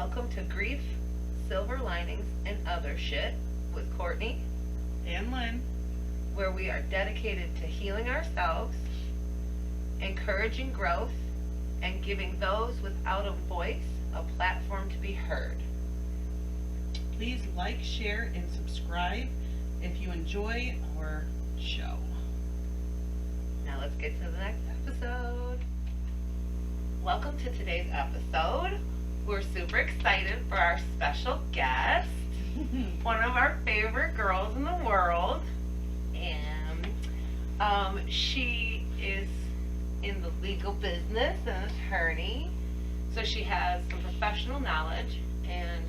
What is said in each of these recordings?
Welcome to Grief, Silver Linings, and Other Shit with Courtney, and Lynn. where we are dedicated to healing ourselves, encouraging growth, and giving those without a voice a platform to be heard. Please like, share, and subscribe if you enjoy our show. Now let's get to the next episode. Welcome to today's episode. We're super excited for our special guest, one of our favorite girls in the world, and she is in the legal business, an attorney, so she has some professional knowledge, and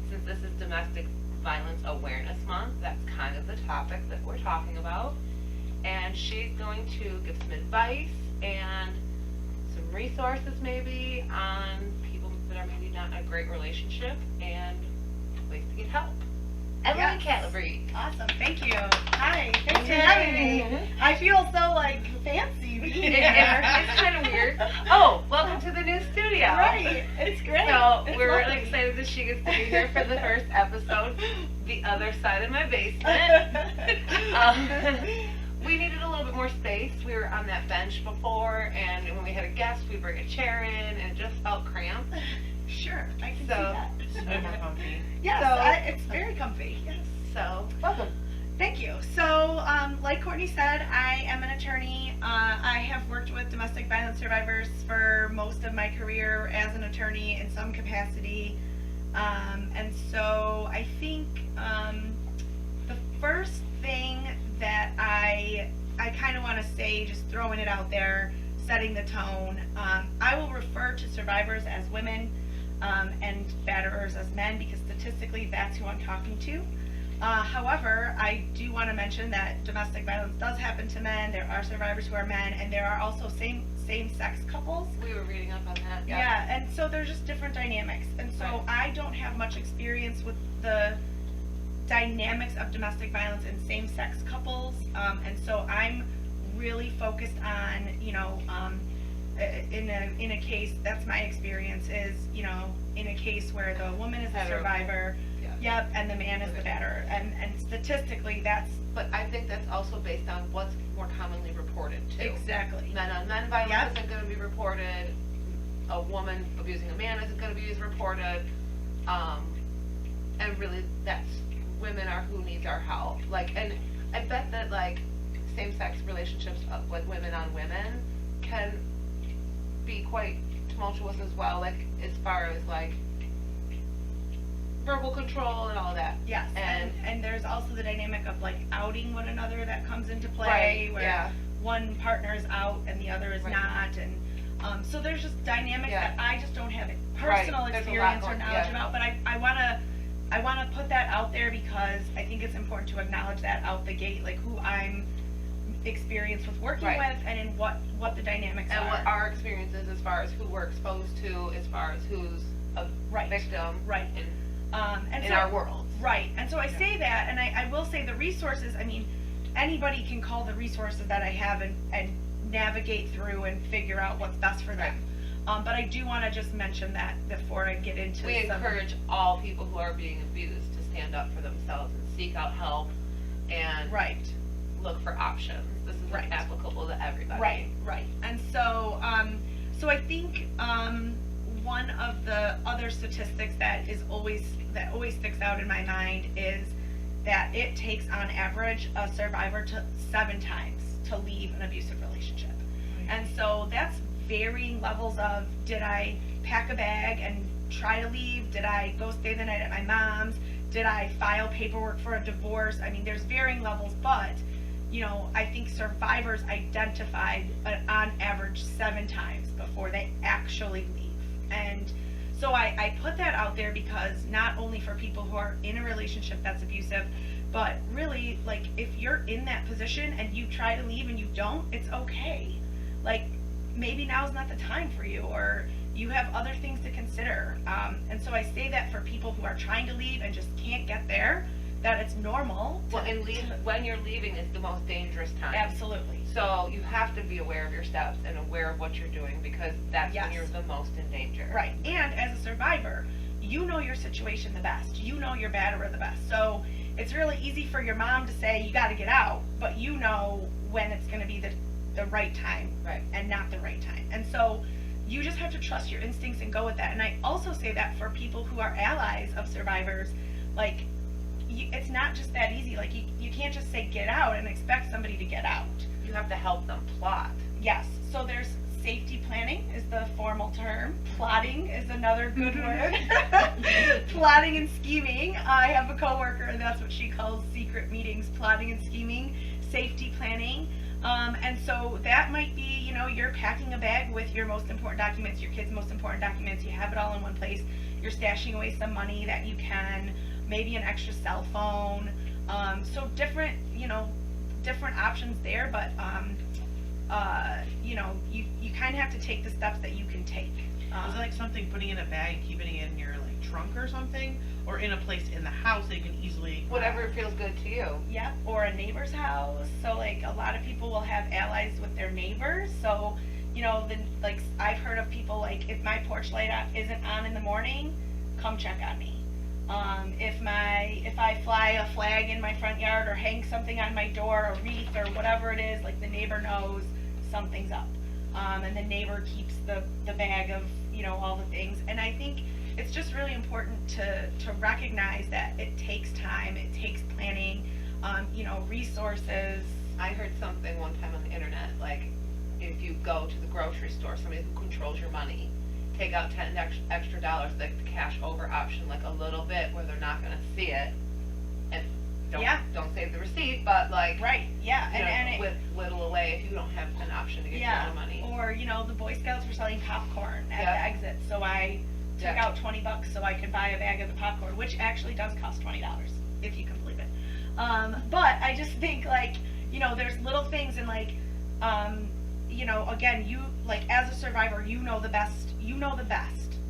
since this is Domestic Violence Awareness Month, that's kind of the topic that we're talking about, and she's going to give some advice and some resources maybe on people that are maybe not in a great relationship and ways to get help. Emily Calabrese. Awesome, thank you. Hi, thanks for having me. I feel so fancy being here. It's kind of weird. Oh, welcome to the new studio. Right, it's great. So It's we're lovely. really excited that she gets to be here for the first episode, the other side of my basement. We needed a little bit more space. We were on that bench before, and when we had a guest, we bring a chair in, and it just felt cramped. Sure, I can see So, that. it's way more comfy. Yes, So- it's very comfy. Yes. So, welcome. Thank you. So, like Courtney said, I am an attorney. I have worked with domestic violence survivors for most of my career as an attorney in some capacity. And so I think the first thing that I kind of want to say, just throwing it out there, setting the tone, I will refer to survivors as women and batterers as men because statistically that's who I'm talking to. However, I do want to mention that domestic violence does happen to men. There are survivors who are men, and there are also same-sex couples. We were reading up on that. Yeah, and so there's just different dynamics. And so Right. I don't have much experience with the dynamics of domestic violence in same-sex couples, and so I'm really focused on, in a case, that's my experience is, in a case where the woman is the Hetero. survivor, Yeah. yep, and the man is the batterer, and statistically that's But I think that's also based on what's more commonly reported, too. exactly. Men on men violence Yep. isn't going to be reported. A woman abusing a man isn't going to be as reported. And really, that's women are who needs our help. And I bet that same-sex relationships with women on women can be quite tumultuous as well. As far as verbal control and all of that. Yes, and there's also the dynamic of outing one another that comes into play, Right, where yeah. one partner is out and the other is Right. not, and so there's just dynamics Yeah. that I just don't have Right, personal there's a lot experience or going- knowledge yeah. about, but I wanna put that out there because I think it's important to acknowledge that out the gate, who I'm experienced with working Right. with and in what the dynamics And are. what our experience is as far as who we're exposed to, as far as who's a Right. victim Right. And in so, our world. Right, and so I Yeah. say that, and I will say the resources, anybody can call the resources that I have and navigate through and figure out what's best for them. But I do want to just mention that before I get into We some... encourage all people who are being abused to stand up for themselves and seek out help and Right, look for options. This is Right. applicable to everybody. right. And so, so I think one of the other statistics that always sticks out in my mind is that it takes on average a survivor to 7 times to leave an abusive relationship. And so that's varying levels of, did I pack a bag and try to leave? Did I go stay the night at my mom's? Did I file paperwork for a divorce? There's varying levels, but, I think survivors identified on average 7 times before they actually leave. And so I put that out there because not only for people who are in a relationship that's abusive, but really, if you're in that position and you try to leave and you don't, it's okay. Maybe now's not the time for you, or you have other things to consider. And so I say that for people who are trying to leave and just can't get there, that it's normal. Well, and when you're leaving is the most dangerous time. Absolutely. So you have to be aware of your steps and aware of what you're doing because that's Yes. when you're the most in danger. Right. And as a survivor, you know your situation the best. You know your batterer the best. So it's really easy for your mom to say, you got to get out, but you know when it's going to be the right time Right. and not the right time. And so you just have to trust your instincts and go with that. And I also say that for people who are allies of survivors, like, it's not just that easy. Like, you can't just say get out and expect somebody to get out. You have to help them plot. Yes. So there's safety planning is the formal term. Plotting is another good word. Plotting and scheming. I have a coworker, and that's what she calls secret meetings, plotting and scheming, safety planning. And so that might be, you know, you're packing a bag with your most important documents, your kids' most important documents. You have it all in one place. You're stashing away some money that you can, maybe an extra cell phone. So different, you know, different options there, but you know, you kind of have to take the steps that you can take. Is it like something putting in a bag and keeping it in your like trunk or something, or in a place in the house that you can easily Whatever feels good to you. Yep, or a neighbor's house. So like a lot of people will have allies with their neighbors. So, you know, like I've heard of people like, if my porch light isn't on in the morning, come check on me. If I fly a flag in my front yard or hang something on my door, a wreath or whatever it is, like the neighbor knows something's up. And the neighbor keeps the bag of, you know, all the things. And I think it's just really important to recognize that it takes time, it takes planning, you know, resources. I heard something one time on the internet, like, if you go to the grocery store, somebody who controls your money, take out $10 extra, like the cash over option, like a little bit where they're not gonna see it, and don't save the receipt, but like, Right, yeah, you know, and it, whittle away if you don't have an option to get your own money. Or, you know, the Boy Scouts were selling popcorn at Yeah. the exit, so I took Yeah. out $20 so I could buy a bag of the popcorn, which actually does cost $20, if you can believe it. But I just think, like, you know, there's little things, and like, you know, again, you, like, as a survivor, you know the best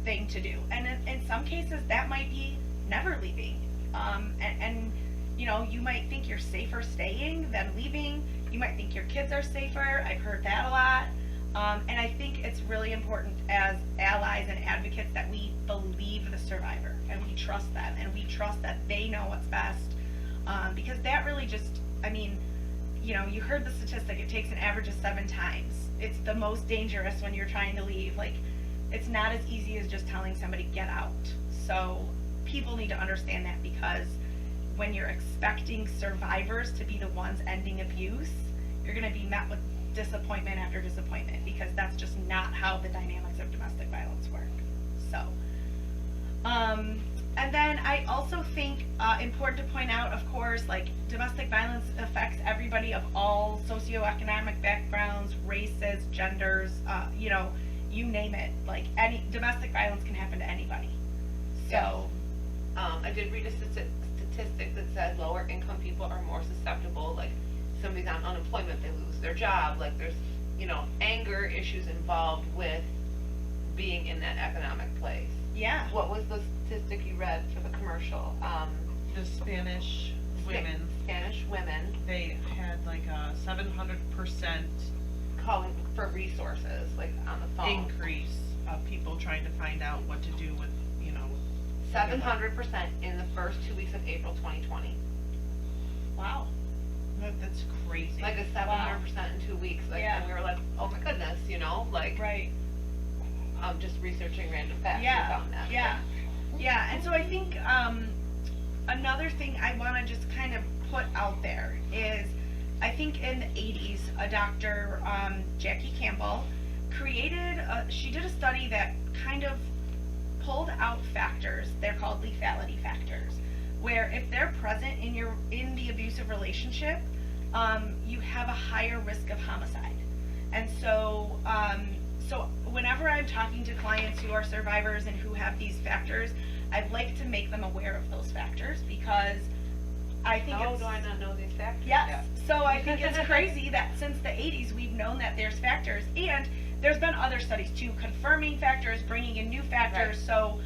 thing to do. And in some cases, that might be never leaving. And you know, you might think you're safer staying than leaving. You might think your kids are safer. I've heard that a lot. And I think it's really important as allies and advocates that we believe the survivor and we trust them and we trust that they know what's best. Because that really just, I mean, you know, you heard the statistic, it takes an average of 7 times. It's the most dangerous when you're trying to leave. Like, it's not as easy as just telling somebody, get out. So people need to understand that, because when you're expecting survivors to be the ones ending abuse, you're going to be met with disappointment after disappointment, because that's just not how the dynamics of domestic violence work. So, and then I also think important to point out, of course, like, domestic violence affects everybody of all socioeconomic backgrounds, races, genders, you know, you name it. Like, any domestic violence can happen to anybody. So, I did read a statistic that said lower income people are more susceptible. Like, somebody's on unemployment, they lose their job. Like, there's, you know, anger issues involved with being in that economic place. yeah. What was the statistic you read for the commercial? the Spanish women, Spanish women they had like a 700% calling for resources, like on the phone. increase of people trying to find out what to do with, you know, 700% in the first 2 weeks of April 2020. Wow. That's crazy. Like a 700% in 2 weeks. Like, Yeah. and we were like, oh my goodness, you know, like, Right. just researching random facts. Yeah. We found that. Yeah. Yeah. And so I think another thing I want to just kind of put out there is, I think in the 80s, a doctor, Jackie Campbell, she did a study that kind of pulled out factors. They're called lethality factors, where if they're present in the abusive relationship, you have a higher risk of homicide. And so, so whenever I'm talking to clients who are survivors and who have these factors, I'd like to make them aware of those factors, because I think How do I not know these factors? yes. So I think it's crazy that since the 80s we've known that there's factors, and there's been other studies too, confirming factors, bringing in new factors. Right. So,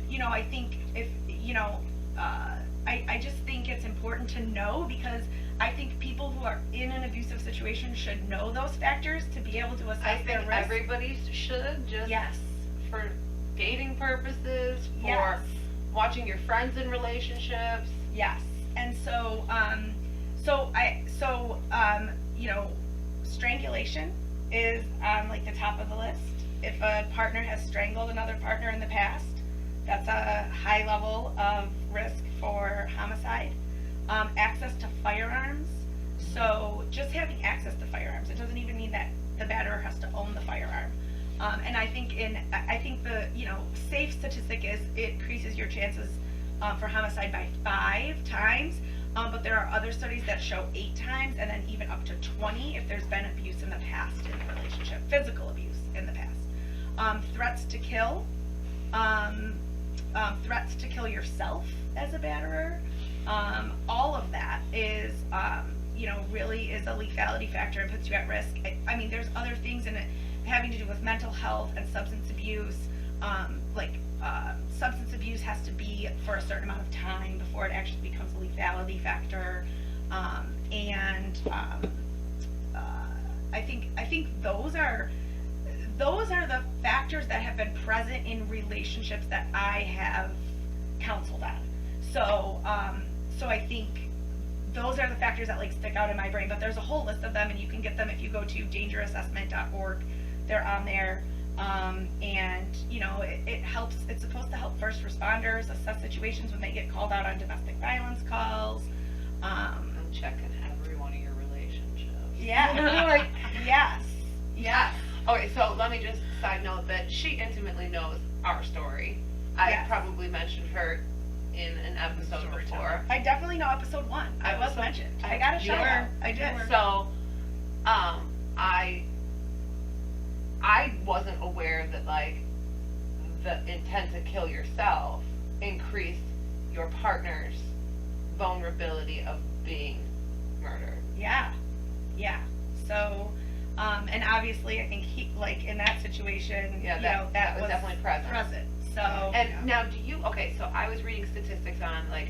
you know, I think if, you know, I just think it's important to know, because I think people who are in an abusive situation should know those factors to be able to assess I their think risk. everybody should, just Yes. for dating purposes, for Yes. watching your friends in relationships. Yes. And so, you know, strangulation is on like the top of the list. If a partner has strangled another partner in the past, that's a high level of risk for homicide. Access to firearms. So just having access to firearms, it doesn't even mean that the batterer has to own the firearm. And I think the, you know, safe statistic is it increases your chances for homicide by 5 times. But there are other studies that show 8 times, and then even up to 20 if there's been abuse in the past in the relationship, physical abuse in the past. Threats to kill, threats to kill yourself as a batterer. All of that is, you know, really is a lethality factor and puts you at risk. I mean, there's other things in it having to do with mental health and substance abuse. Substance abuse has to be for a certain amount of time before it actually becomes a lethality factor. I think those are the factors that have been present in relationships that I have counseled on. So I think those are the factors that like stick out in my brain, but there's a whole list of them, and you can get them if you go to dangerassessment.org. They're on there. And you know, it helps, it's supposed to help first responders assess situations when they get called out on domestic violence calls. I'm checking every one of your relationships. Yeah. Yes. Okay, so let me just side note that she intimately knows our story. I Yes. probably mentioned her in an episode before. I definitely know episode 1. I was mentioned. I got a You shout were. out. I did. So, I wasn't aware that like the intent to kill yourself increased your partner's vulnerability of being murdered. Yeah. So, and obviously I think he, like in that situation, Yeah, you know, that was definitely present. So, And now okay, so I was reading statistics on like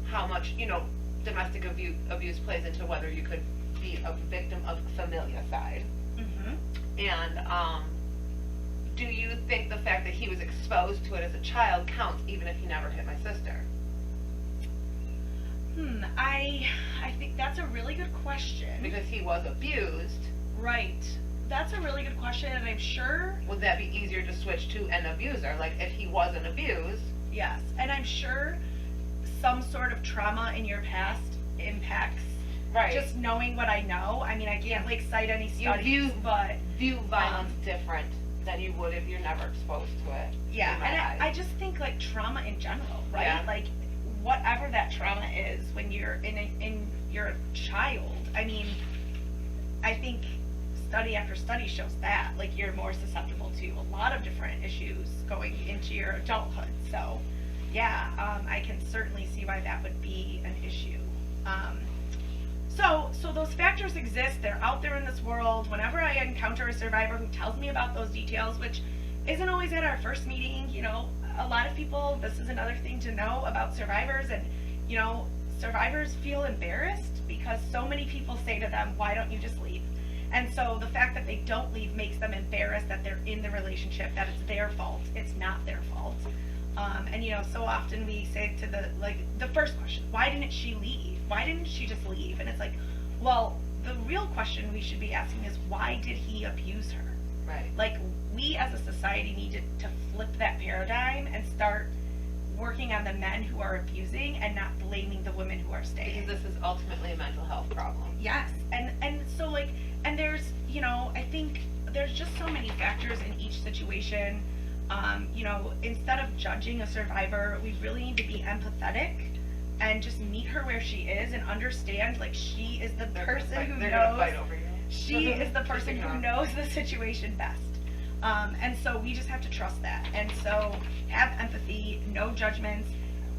how much, you know, domestic abuse plays into whether you could be a victim of familicide. Mhm. And do you think the fact that he was exposed to it as a child counts even if he never hit my sister? I think that's a really good question. Because he was abused, Right. That's a really good question, and I'm sure, would that be easier to switch to an abuser? Like if he wasn't abused, yes, and I'm sure some sort of trauma in your past impacts right? just knowing what I know. I mean, I can't like cite any You studies, but view violence different than you would if you're never exposed to it. yeah, in my and eyes. I just think like trauma in general, right? Yeah. Like whatever that trauma is when you're in you're a child. I mean, I think study after study shows that like you're more susceptible to a lot of different issues going into your adulthood. So, yeah, I can certainly see why that would be an issue. So those factors exist. They're out there in this world. Whenever I encounter a survivor who tells me about those details, which isn't always at our first meeting, you know, a lot of people, this is another thing to know about survivors, and, you know, survivors feel embarrassed because so many people say to them, why don't you just leave? And so the fact that they don't leave makes them embarrassed that they're in the relationship, that it's their fault. It's not their fault. And, you know, so often we say to the first question, why didn't she leave? Why didn't she just leave? And it's like, well, the real question we should be asking is, why did he abuse her? Right. Like, we as a society need to flip that paradigm and start working on the men who are abusing and not blaming the women who are staying. Because this is ultimately a mental health problem. Yes, and so like, and there's, you know, I think there's just so many factors in each situation. You know, instead of judging a survivor, we really need to be empathetic and just meet her where she is and understand, like, she is the person who They're gonna fight knows, over you. she is the person who knows the situation best. And so we just have to trust that. And so have empathy, no judgments,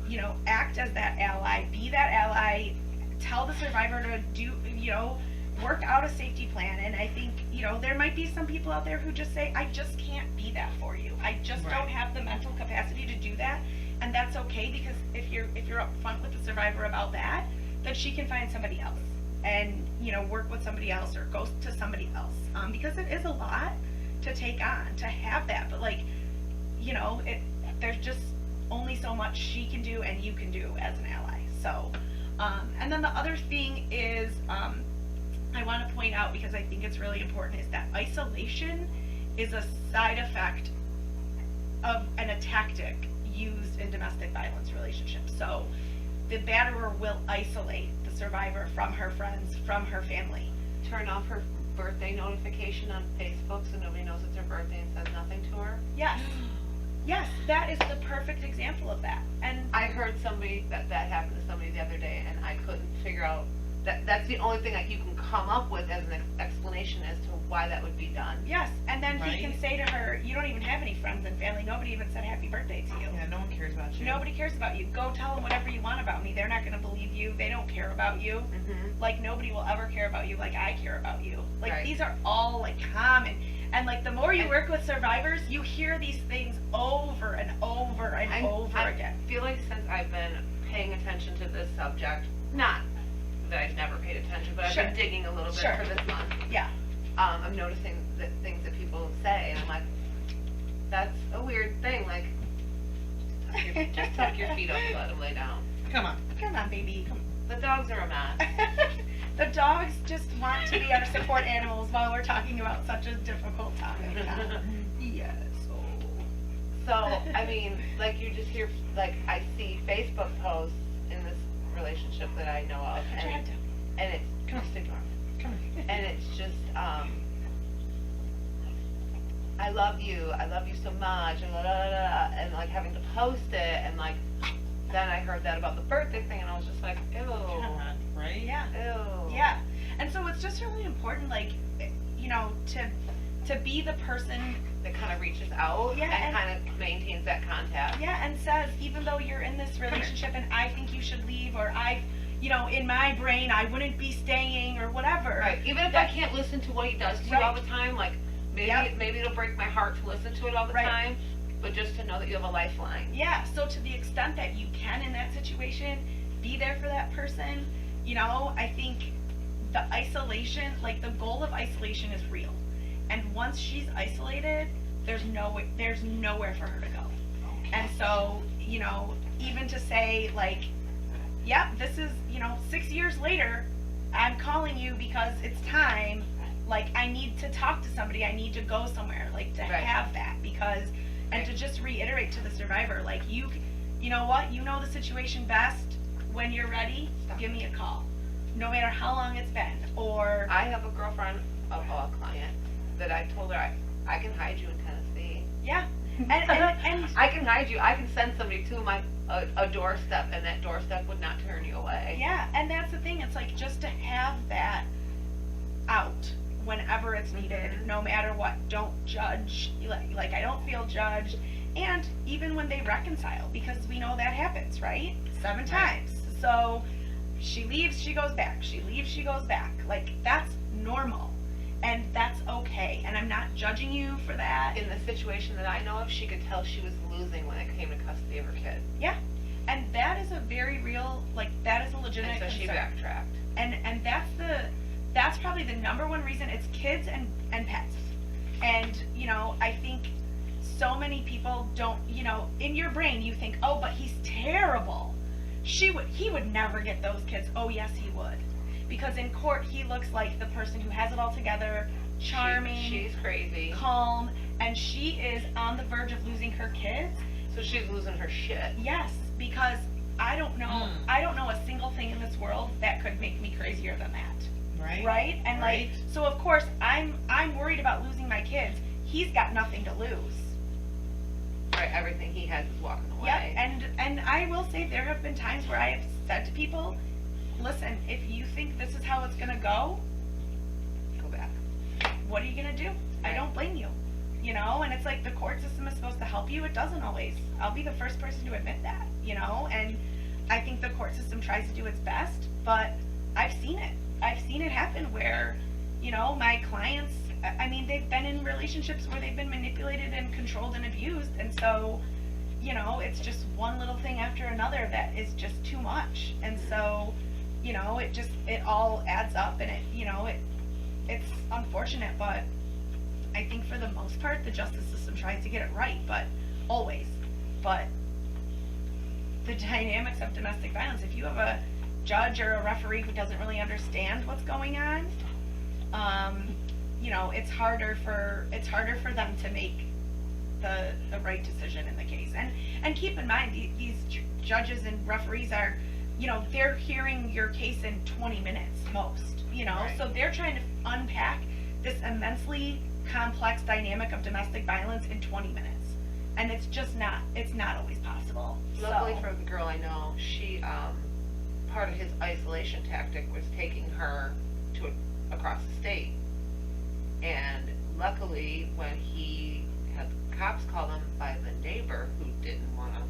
you know, act as that ally, be that ally, tell the survivor to do, you know, work out a safety plan. And I think, you know, there might be some people out there who just say, I just can't be that for you. I just don't have the mental capacity to do that. And that's okay, because if you're upfront with the survivor about that, then she can find somebody else and, you know, work with somebody else or go to somebody else. Because it is a lot to take on, to have that. But like, there's just only so much she can do and you can do as an ally. So, and then the other thing is, I want to point out, because I think it's really important, is that isolation is a side effect and a tactic used in domestic violence relationships. So the batterer will isolate the survivor from her friends, from her family. Turn off her birthday notification on Facebook so nobody knows it's her birthday and says nothing to her. Yes. Yes, that is the perfect example of that. And I heard somebody that happened to somebody the other day, and I couldn't figure out that's the only thing that you can come up with as an explanation as to why that would be done. yes, and then he can Right. say to her, you don't even have any friends and family. Nobody even said happy birthday to you. Yeah, no one cares about you. Nobody cares about you. Go tell them whatever you want about me. They're not going to believe you. They don't care about you. Mm-hmm. Like, nobody will ever care about you like I care about you. Like, Right. these are all, like, common. And, like, the more you work with survivors, you hear these things over and over and over again. I feel like since I've been paying attention to this subject, not that I've never paid attention, but Sure. I've been digging a little bit Sure. for this month. Yeah. I'm noticing that things that people say, and I'm like, that's a weird thing. Like, just tuck your feet up and let them lay down. Come on. Come on, baby. The dogs are a mess. The dogs just want to be our support animals while we're talking about such a difficult topic. Yes. So, I mean, like, you just hear, like, I see Facebook posts in this relationship that I know of, Put your head down. and it's, Come on. sit down. Come on. And it's just, I love you so much, and and like having to post it, and like, then I heard that about the birthday thing, and I was just like, ew, Come on, right? Yeah. ew. Yeah. And so it's just really important, like, to be the person, That kind of reaches out, Yeah, and and- kind of maintains that contact. yeah, and says, even though you're in this relationship and I think you should leave, or in my brain, I wouldn't be staying, or whatever. Right, even if I can't listen to what he does to you all Right. the time, like, maybe it'll break my heart to listen to it all the Right. time, but just to know that you have a lifeline. Yeah, so to the extent that you can in that situation, be there for that person. I think the isolation, like, the goal of isolation is real. And once she's isolated, there's nowhere for her to go. And so, even to say, like, yeah, this is, 6 years later, I'm calling you because it's time, like, I need to talk to somebody, I need to go somewhere, like, to Right. have that, because, and to just reiterate to the survivor, like, you know what, you know the situation best. When you're ready, give me a call, no matter how long it's been. Or I have a girlfriend, a client, that I told her, I can hide you in Tennessee. yeah, and I can hide you. I can send somebody to a doorstep, and that doorstep would not turn you away. yeah, and that's the thing. It's like, just to have that out whenever it's needed, Mhm. no matter what. Don't judge. Like, I don't feel judged. And even when they reconcile, because we know that happens, right? 7 Right. times. So she leaves, she goes back. She leaves, she goes back. Like, that's normal. And that's okay. And I'm not judging you for that. In the situation that I know of, she could tell she was losing when it came to custody of her kid. Yeah. And that is a very real, like, that is a legitimate And so she concern. backtracked. And that's probably the number one reason. It's kids and pets. And I think so many people don't, in your brain you think, oh, but he's terrible, he would never get those kids. Oh yes, he would, because in court he looks like the person who has it all together, charming, She's crazy. calm, and she is on the verge of losing her kids. So she's losing her shit. Yes, because I don't know a single thing in this world that could make me crazier than that. Right? Right? And Right. like, so of course I'm worried about losing my kids. He's got nothing to lose. Right, everything he has is walking away. Yep. And I will say, there have been times where I have said to people, listen, if you think this is how it's gonna go, Go back. what are you gonna do? I don't blame you. And it's like, the court system is supposed to help you. It doesn't always. I'll be the first person to admit that, and I think the court system tries to do its best, but I've seen it. I've seen it happen where, my clients, I mean, they've been in relationships where they've been manipulated and controlled and abused, and so, it's just one little thing after another that is just too much. And so, it all adds up, and it's unfortunate, but I think for the most part, the justice system tries to get it right. But always. But the dynamics of domestic violence, if you have a judge or a referee who doesn't really understand what's going on, you know, it's harder for them to make the right decision in the case. And keep in mind, these judges and referees are, you know, they're hearing your case in 20 minutes most, you know, Right. so they're trying to unpack this immensely complex dynamic of domestic violence in 20 minutes. And it's not always possible. Luckily So- for the girl I know, she, part of his isolation tactic was taking her to across the state. And luckily, when he had the cops call him by the neighbor who didn't want to,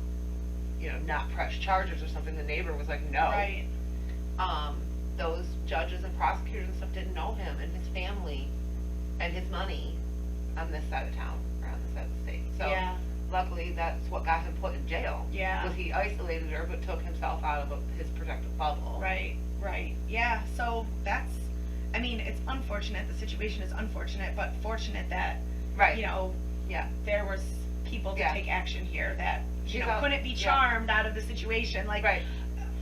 you know, not press charges or something, the neighbor was like, no. Right. Those judges and prosecutors and stuff didn't know him and his family and his money on this side of town, or on this side of the state. So Yeah. luckily, that's what got him put in jail. Yeah. Was he isolated her, but took himself out of his protective bubble. Right. Yeah, so I mean, it's unfortunate, the situation is unfortunate, but fortunate that, Right. you know, Yeah. there was people to Yeah. take action here that, you She's know, out- couldn't be yeah. charmed out of the situation. Like, Right.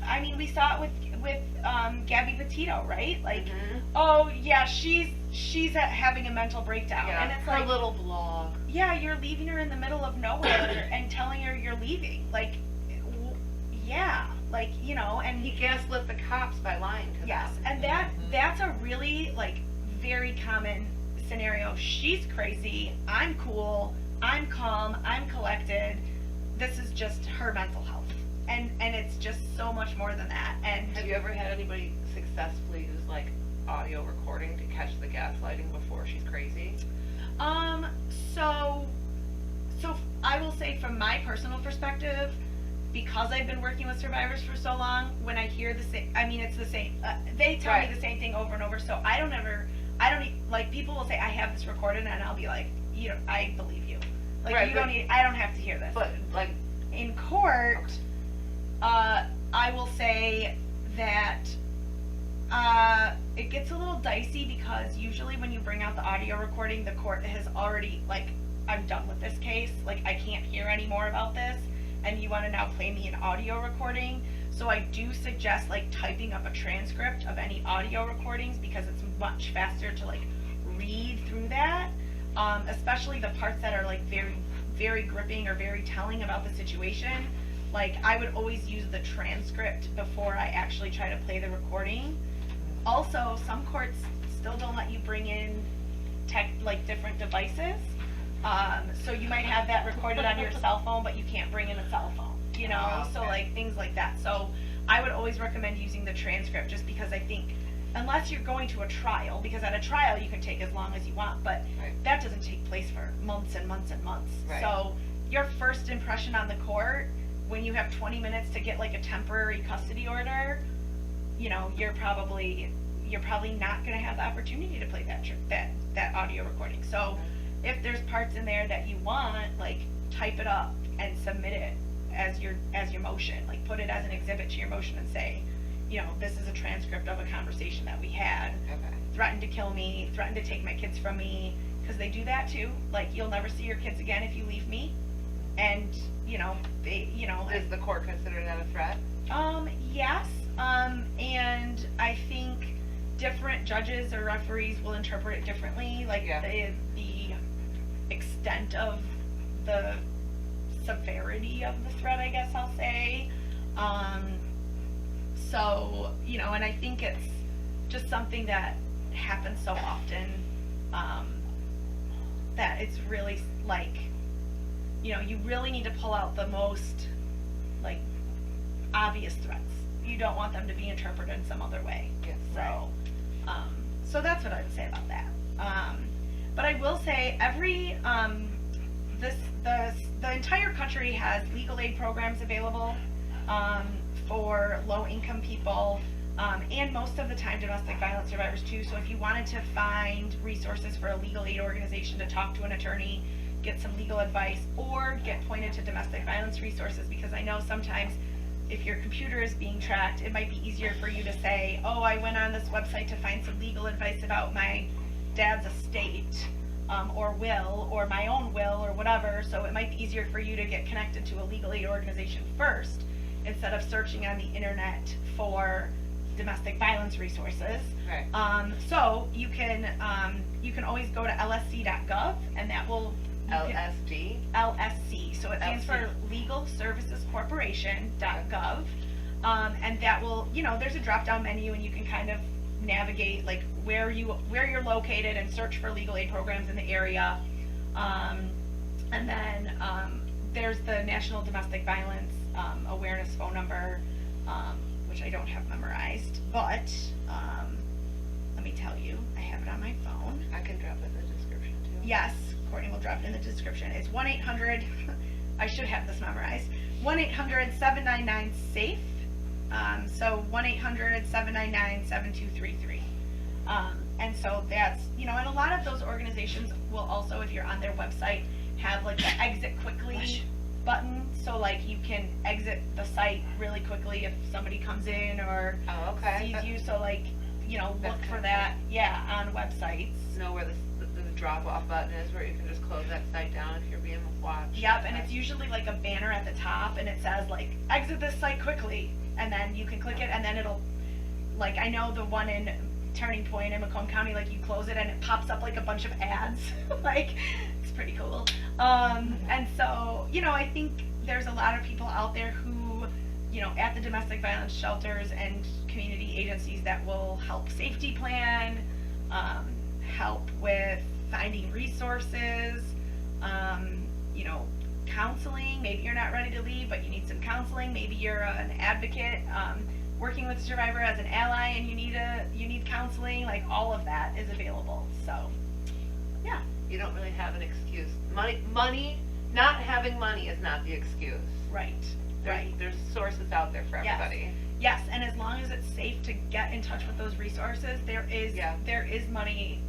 I mean, we saw it with Gabby Petito, right? Like, Mhm. oh yeah, she's having a mental breakdown, Yeah. and it's her like, little blog. yeah, you're leaving her in the middle of nowhere and telling her you're leaving. Like, yeah, like, you know, and He gaslit the cops by lying to yes, them. and that's a really, like, very common scenario. She's crazy, I'm cool, I'm calm, I'm collected. This is just her mental health. And it's just so much more than that. And Have you ever had anybody successfully use like audio recording to catch the gaslighting before she's crazy? So I will say from my personal perspective, because I've been working with survivors for so long, when I hear the same, I mean, it's the same, they tell Right. me the same thing over and over, so like, people will say, I have this recorded, and I'll be like, you know, I believe you. Like, Right, you but- don't need, I don't have to hear this. But like, In court, I will say that it gets a little dicey because usually when you bring out the audio recording, the court has already, like, I'm done with this case, like, I can't hear any more about this, and you want to now play me an audio recording. So I do suggest, like, typing up a transcript of any audio recordings because it's much faster to, like, read through that, especially the parts that are, like, very, very gripping or very telling about the situation. Like, I would always use the transcript before I actually try to play the recording. Also, some courts still don't let you bring in different devices. So you might have that recorded on your cell phone, but you can't bring in a cell phone, you know? Oh, So, okay. like, things like that. So I would always recommend using the transcript just because I think, unless you're going to a trial, because at a trial you can take as long as you want, but Right. that doesn't take place for months and months and months. Right. So your first impression on the court, when you have 20 minutes to get, like, a temporary custody order, you know, you're probably not going to have the opportunity to play that audio recording. So if there's parts in there that you want, like, type it up and submit it as your motion. Like, put it as an exhibit to your motion and say, you know, this is a transcript of a conversation that we had. okay. Threatened to kill me, threatened to take my kids from me, because they do that too. Like, you'll never see your kids again if you leave me. And, you know, Does the court consider that a threat? yes, and I think different judges or referees will interpret it differently, like, Yeah. the extent of the severity of the threat, I guess I'll say. So, you know, and I think it's just something that happens so often, that it's really, like, you know, you really need to pull out the most, like, obvious threats. You don't want them to be interpreted some other way. Yes. So, so that's what I would say about that. But I will say the entire country has legal aid programs available, for low-income people, and most of the time domestic violence survivors too. So if you wanted to find resources for a legal aid organization to talk to an attorney, get some legal advice, or get pointed to domestic violence resources, because I know sometimes if your computer is being tracked, it might be easier for you to say, oh, I went on this website to find some legal advice about my dad's estate, or will, or my own will, or whatever. So it might be easier for you to get connected to a legal aid organization first instead of searching on the internet for domestic violence resources. Right. So you can always go to lsc.gov, and that will LSD. LSC. So it stands for Legal Services Corporation.gov. And that will, there's a drop down menu, and you can kind of navigate like where you're located and search for legal aid programs in the area. And then there's the National Domestic Violence Awareness phone number, which I don't have memorized, but let me tell you, I have it on my phone. I can drop it in the description too. Yes, Courtney will drop it in the description. It's 1-800, I should have this memorized, 1-800-799-SAFE. So 1-800-799-7233. And so that's, and a lot of those organizations will also, if you're on their website, have like the exit quickly button. So like you can exit the site really quickly if somebody comes in or sees you. So like, look for that, on websites. Know where the drop off button is, where you can just close that site down if you're being watched. Yep, and it's usually like a banner at the top, and it says like, exit this site quickly. And then you can click it, and then it'll, like, I know the one in Turning Point in Macomb County, like, you close it and it pops up like a bunch of ads. Like, it's pretty cool. And so, I think there's a lot of people out there who, at the domestic violence shelters and community agencies that will help safety plan, help with finding resources, counseling. Maybe you're not ready to leave, but you need some counseling. Maybe you're an advocate, working with the survivor as an ally, and you need counseling. Like, all of that is available. So, yeah. You don't really have an excuse. Not having money is not the excuse. Right. Right. There's sources out there for everybody. Yes, and as long as it's safe to get in touch with those resources, there is money.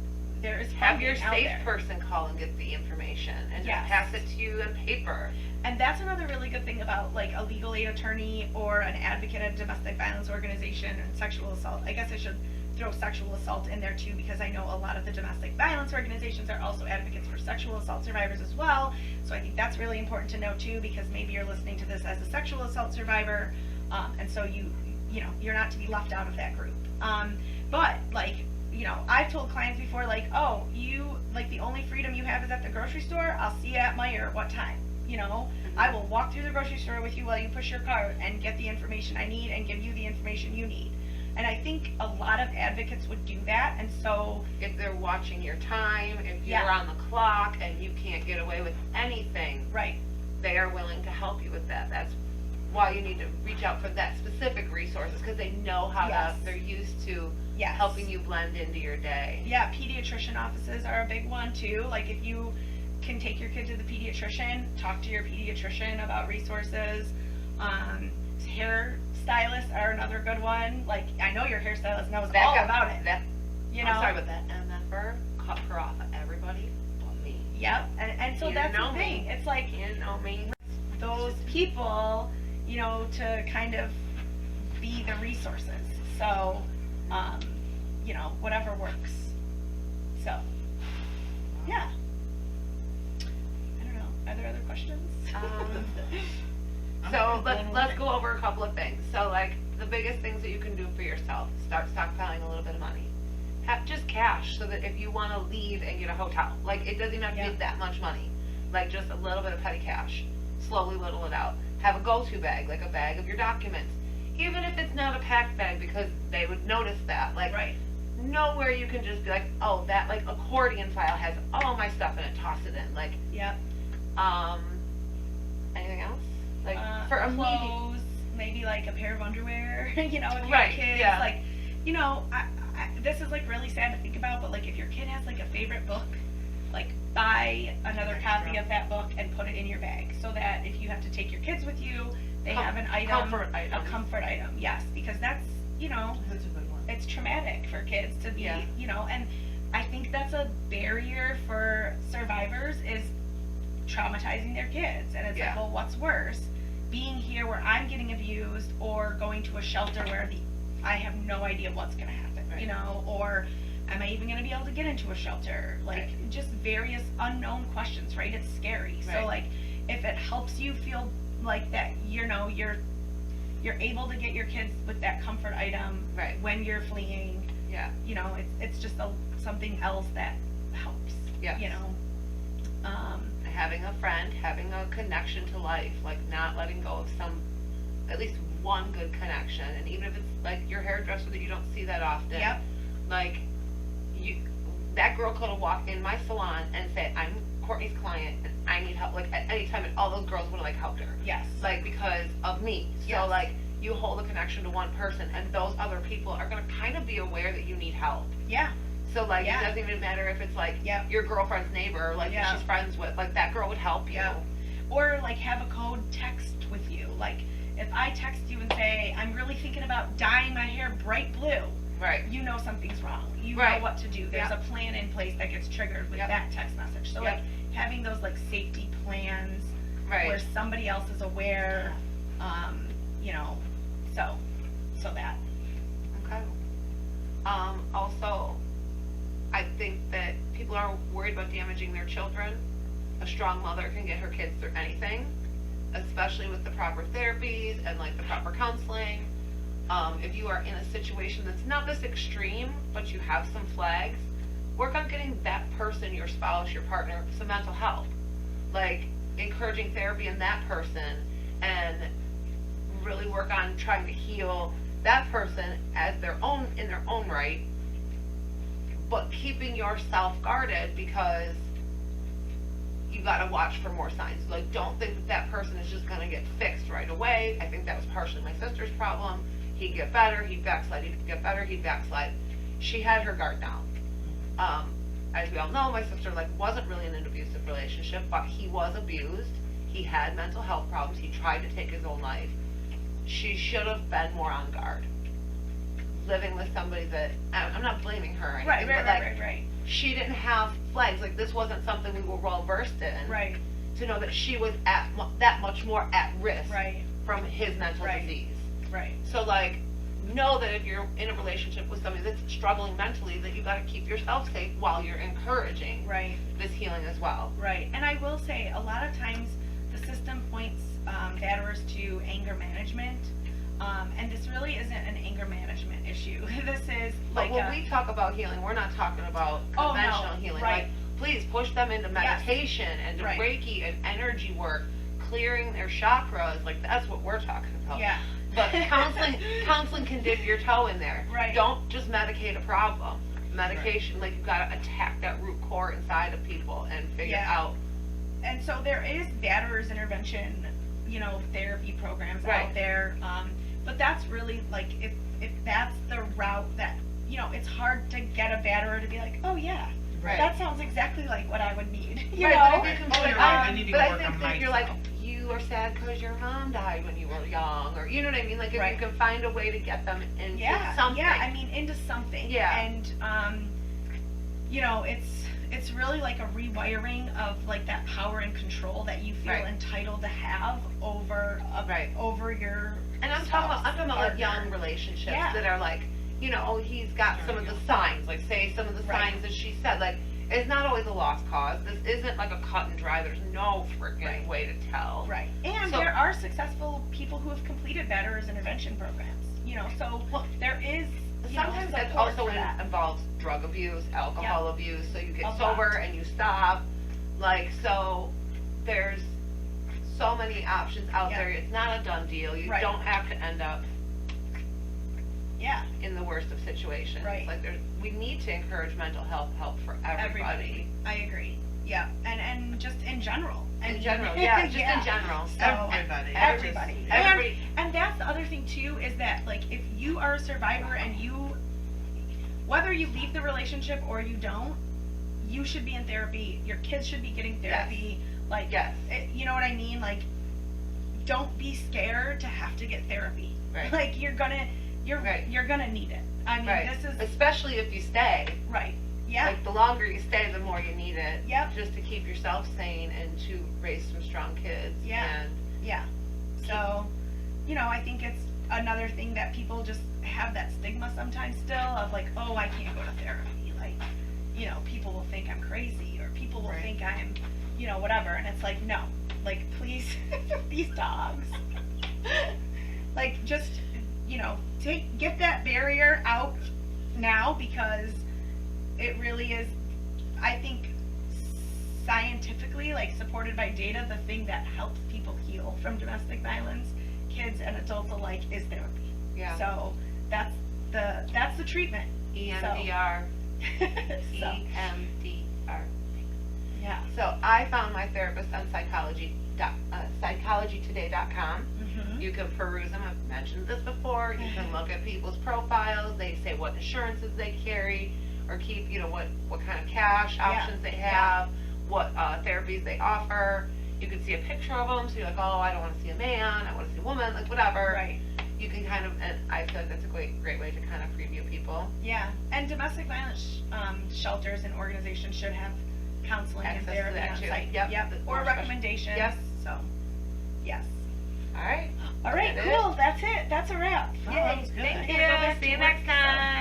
There is have your out safe there. person call and get the information, and just pass it to you in paper. And that's another really good thing about like a legal aid attorney or an advocate at a domestic violence organization and sexual assault. I guess I should throw sexual assault in there too, because I know a lot of the domestic violence organizations are also advocates for sexual assault survivors as well. So I think that's really important to know too, because maybe you're listening to this as a sexual assault survivor, and so you're not to be left out of that group. But like, I've told clients before, like, oh, the only freedom you have is at the grocery store. I'll see you at Meijer. What time? I will walk through the grocery store with you while you push your cart and get the information I need and give you the information you need. And I think a lot of advocates would do that. And so if they're watching your time, if you're on the clock and you can't get away with anything, right, they are willing to help you with that. That's why you need to reach out for that specific resources, because they know how they're used to helping you blend into your day. Yeah, pediatrician offices are a big one too. Like, if you can take your kid to the pediatrician, talk to your pediatrician about resources. Hair stylists are another good one. Like, I know your hairstylist knows all about it. I'm sorry, but that MFR cut her off of everybody but me. Yep, and so that's the thing. Me. It's like, you know me. Those people, to kind of be the resources. So, whatever works. So, yeah. I don't know. Are there other questions? So let's go over a couple of things. So, like, the biggest things that you can do for yourself: start stockpiling a little bit of money. Have just cash, so that if you want to leave and get a hotel, like, it doesn't even have to be that much money. Like, just a little bit of petty cash. Slowly whittle it out. Have a go-to bag, like a bag of your documents. Even if it's not a packed bag, because they would notice that. Like, know where you can just be like, oh, that, like, accordion file has all my stuff in it, toss it in. Like, anything else? Like, for a clothes, maybe like a pair of underwear, if you have kids. Yeah. Like, this is like really sad to think about, but like, if your kid has like a favorite book, like, buy another copy of that book and put it in your bag, so that if you have to take your kids with you, they have an item, a comfort item. Yes, because that's, That's a good one. it's traumatic for kids to be, and I think that's a barrier for survivors, is traumatizing their kids. And it's like, well, what's worse? Being here where I'm getting abused, or going to a shelter where I have no idea what's going to happen, or am I even going to be able to get into a shelter? Like, Right. just various unknown questions, right? It's scary. Right. So, like, if it helps you feel like that, you know, you're able to get your kids with that comfort item Right. when you're fleeing, Yeah. you know, it's just something else that helps. Yes. You know, Having a friend, having a connection to life, like not letting go of at least one good connection, and even if it's like your hairdresser that you don't see that often. Yep. Like, that girl could have walked in my salon and said, "I'm Courtney's client and I need help," like at any time, and all those girls would have like helped her. yes. Like, because of me. So Yes. like, you hold a connection to one person, and those other people are gonna kind of be aware that you need help. Yeah. So like, Yeah. it doesn't even matter if it's like Yep. your girlfriend's neighbor, or like Yeah. that she's friends with, like that girl would help you. Yeah. Or like have a code text with you. Like, if I text you and say, I'm really thinking about dyeing my hair bright blue, Right. you know something's wrong. You Right. know what to do. There's Yep. a plan in place that gets triggered with Yep. that text message. So Yep. like having those like safety plans Right. where somebody else is aware, you know, so that. Okay. Also, I think that people are worried about damaging their children. A strong mother can get her kids through anything, especially with the proper therapies and like the proper counseling. If you are in a situation that's not this extreme, but you have some flags, work on getting that person, your spouse, your partner, some mental health. Like, encouraging therapy in that person, and really work on trying to heal that person in their own right, but keeping yourself guarded, because you got to watch for more signs. Like, don't think that person is just going to get fixed right away. I think that was partially my sister's problem. He'd get better, he'd backslide, he'd get better, he'd backslide. She had her guard down. As we all know, my sister wasn't really in an abusive relationship, but he was abused. He had mental health problems. He tried to take his own life. She should have been more on guard. Living with somebody that, I'm not blaming her or anything, but Right. she didn't have flags. Like, this wasn't something we were well versed in. Right. To know that she was that much more at risk Right. from his mental Right. disease. Right. So know that if you're in a relationship with somebody that's struggling mentally, that you got to keep yourself safe while you're encouraging Right. this healing as well. Right. And I will say, a lot of times the system points batterers to anger management, and this really isn't an anger management issue. This is But when we talk about healing, we're not talking about Oh, no. conventional healing. Right. Like, please push them into meditation and to Right. Reiki and energy work, clearing their chakras. Like, that's what we're talking about. Yeah. But counseling can dip your toe in there. Right. Don't just medicate a problem. Medication, like, you've got to attack that root core inside of people and figure Yeah. out. And so there is batterers intervention, you know, therapy programs Right. out there. But that's really like, if that's the route that, you know, it's hard to get a batterer to be like, oh yeah, Right. that sounds exactly like what I would need. You Right, know? but if you can Oh, put you're it right. on- I need to but go I work think on that you're like, myself. you are sad because your mom died when you were young, or you know what I mean? Like, if Right. you can find a way to get them into something. Yeah, I mean, into something. Yeah. And, you know, it's really like a rewiring of like that power and control that you feel Right. entitled to have over Right. over your And I'm talking about like young relationships Yeah. that are like, you know, oh, he's got some of the signs, like say some of the Right. signs that she said, like, it's not always a lost cause. This isn't like a cut and dry. There's no freaking Right. way to tell. Right. And So- there are successful people who have completed batterers intervention programs. You know, so there is Sometimes that support also for that. involves drug abuse, alcohol abuse, so you get A lot. sober and you stop. Like, so there's so many options out Yeah. there. It's not a done deal. You Right. don't have to end up Yeah. in the worst of situations. Right. Like, we need to encourage mental health help for everybody. I agree. Yeah. And just in general. In general, yeah, just Yeah. in general. So, Everybody. Everybody. Everybody. And that's the other thing too, is that like if you are a survivor and whether you leave the relationship or you don't, you should be in therapy. Your kids should be getting therapy. Like, Yes. you know what I mean? Like, don't be scared to have to get therapy. Right. Like you're gonna need it. I mean, Right. this is Especially if you stay. right. Yeah. Like, the longer you stay, the more you need it. Yep. Just to keep yourself sane and to raise some strong kids. Yeah. And Yeah. So, you know, I think it's another thing that people just have that stigma sometimes still of like, oh, I can't go to therapy. like, you know, people will think I'm crazy, or people will Right. think I'm, you know, whatever. And it's like, no, like, please, these dogs, like, just, you know, get that barrier out now, because it really is, I think, scientifically, like, supported by data, the thing that helps people heal from domestic violence, kids and adults alike, is therapy. Yeah. So that's the treatment. EMDR. So, EMDR. yeah. So I found my therapist on psychologytoday.com. Mhm. You can peruse them. I've mentioned this before. You can look at people's profiles. They say what insurances they carry or keep, you know, what kind of cash options they have, what therapies they offer. You can see a picture of them, so you're like, oh, I don't want to see a man, I want to see a woman, like whatever. Right. You can kind of, and I feel like that's a great way to kind of preview people. Yeah. And domestic violence shelters and organizations should have counseling Access and to therapy that on too. site. Yep. Or More special- recommendations. Yes. So, yes. All right. All right, That cool. That's it. That's a wrap. Wow, Yay. that was good. Thank Thank you. you. Go back See to you work, next so. time.